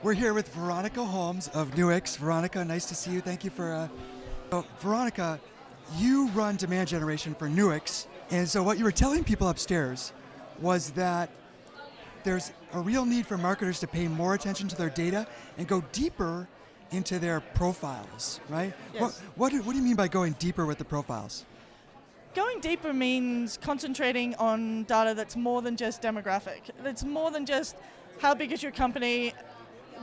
We're here with Veronica Holmes of NUIX. Veronica, nice to see you. Thank you for... Veronica, you run demand generation for NUIX, and so what you were telling people upstairs was that there's a real need for marketers to pay more attention to their data and go deeper into their profiles, right? Yes. What do you mean by going deeper with the profiles? Going deeper means concentrating on data that's more than just demographic. It's more than just how big is your company,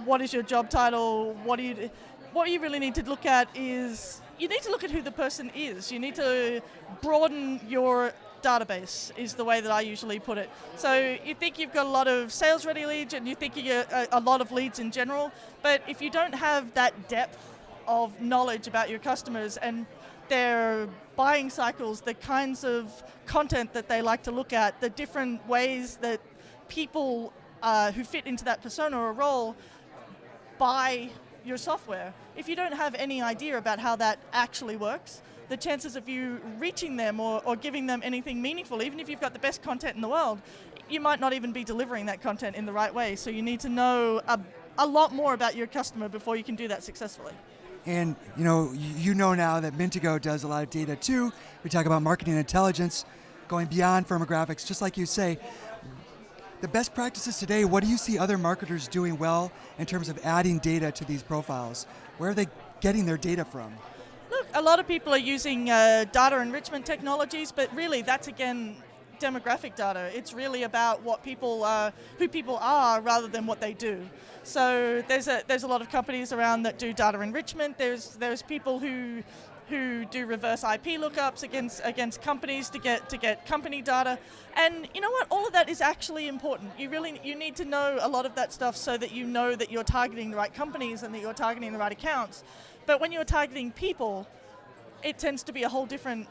what is your job title, what you really need to look at is, you need to look at who the person is. You need to broaden your database, is the way that I usually put it. So you think you've got a lot of sales-ready leads and you think you get a lot of leads in general, but if you don't have that depth of knowledge about your customers and their buying cycles, the kinds of content that they like to look at, the different ways that people who fit into that persona or role buy your software. If you don't have any idea about how that actually works, the chances of you reaching them or giving them anything meaningful, even if you've got the best content in the world, you might not even be delivering that content in the right way. So you need to know a lot more about your customer before you can do that successfully. And you know now that Mintigo does a lot of data too. We talk about marketing intelligence, going beyond firmographics, just like you say. The best practices today, what do you see other marketers doing well in terms of adding data to these profiles? Where are they getting their data from? Look, a lot of people are using data enrichment technologies, but really that's again demographic data. It's really about what people, who people are rather than what they do. So there's a lot of companies around that do data enrichment. There's people who do reverse IP lookups against companies to get company data. And you know what? All of that is actually important. You need to know a lot of that stuff so that you know that you're targeting the right companies and that you're targeting the right accounts. But when you're targeting people, it tends to be a whole different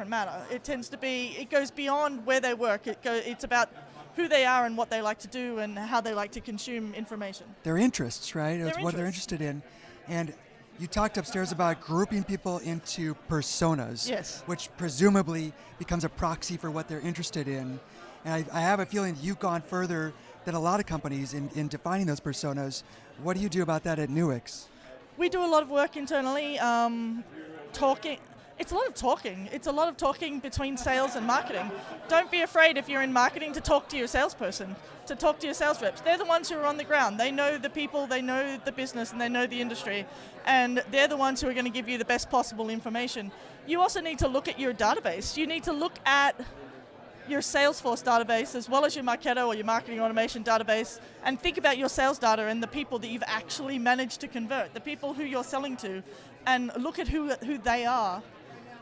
matter. It goes beyond where they work. It's about who they are and what they like to do and how they like to consume information. Their interests, right? It's what they're interests. interested in. And you talked upstairs about grouping people into personas, Yes. which presumably becomes a proxy for what they're interested in. And I have a feeling you've gone further than a lot of companies in defining those personas. What do you do about that at NUIX? We do a lot of work internally, talking. It's a lot of talking. It's a lot of talking between sales and marketing. Don't be afraid if you're in marketing to talk to your salesperson, to talk to your sales reps. They're the ones who are on the ground. They know the people, they know the business, and they know the industry. And they're the ones who are going to give you the best possible information. You also need to look at your database. You need to look at your Salesforce database as well as your Marketo or your marketing automation database and think about your sales data and the people that you've actually managed to convert, the people who you're selling to, and look at who they are.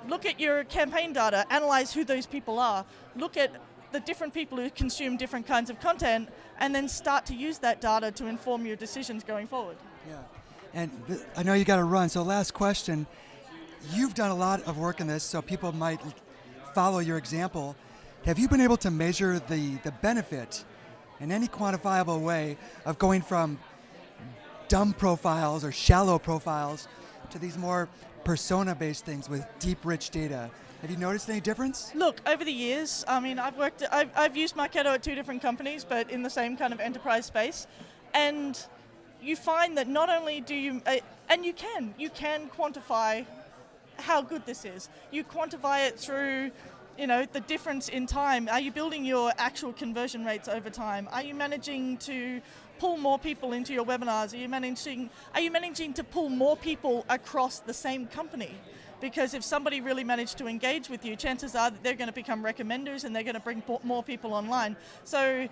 Look at your campaign data, analyze who those people are, look at the different people who consume different kinds of content, and then start to use that data to inform your decisions going forward. Yeah, and I know you got to run, so last question. You've done a lot of work in this, so people might follow your example. Have you been able to measure the benefit in any quantifiable way of going from dumb profiles or shallow profiles to these more persona-based things with deep, rich data? Have you noticed any difference? Look, over the years, I mean, I've used Marketo at 2 different companies, but in the same kind of enterprise space, and you find that not only do you, and you can quantify how good this is. You quantify it through, the difference in time. Are you building your actual conversion rates over time? Are you managing to pull more people into your webinars? Are you managing to pull more people across the same company? Because if somebody really managed to engage with you, chances are that they're going to become recommenders and they're going to bring more people online. So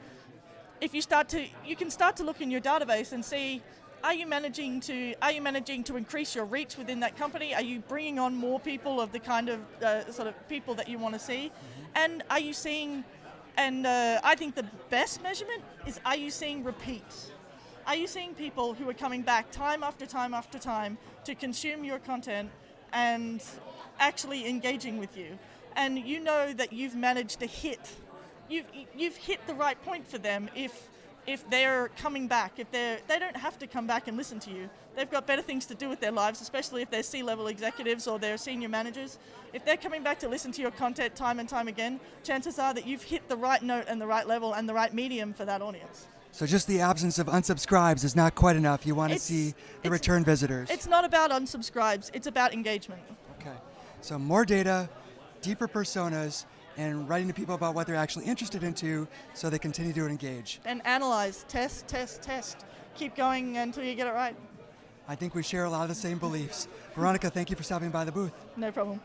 if you can start to look in your database and see, are you managing to increase your reach within that company? Are you bringing on more people of the kind of sort of people that you want to see? And are you seeing, I think the best measurement is, are you seeing repeats? Are you seeing people who are coming back time after time after time to consume your content and actually engaging with you? And you know that you've managed to you've hit the right point for them if if they're coming back, they don't have to come back and listen to you. They've got better things to do with their lives, especially if they're C-level executives or they're senior managers. If they're coming back to listen to your content time and time again, chances are that you've hit the right note and the right level and the right medium for that audience. So just the absence of unsubscribes is not quite enough. You want to see the return visitors. It's not about unsubscribes, it's about engagement. Okay. So more data, deeper personas, and writing to people about what they're actually interested into so they continue to engage. And analyze, test, test, test. Keep going until you get it right. I think we share a lot of the same beliefs. Veronica, thank you for stopping by the booth. No problem.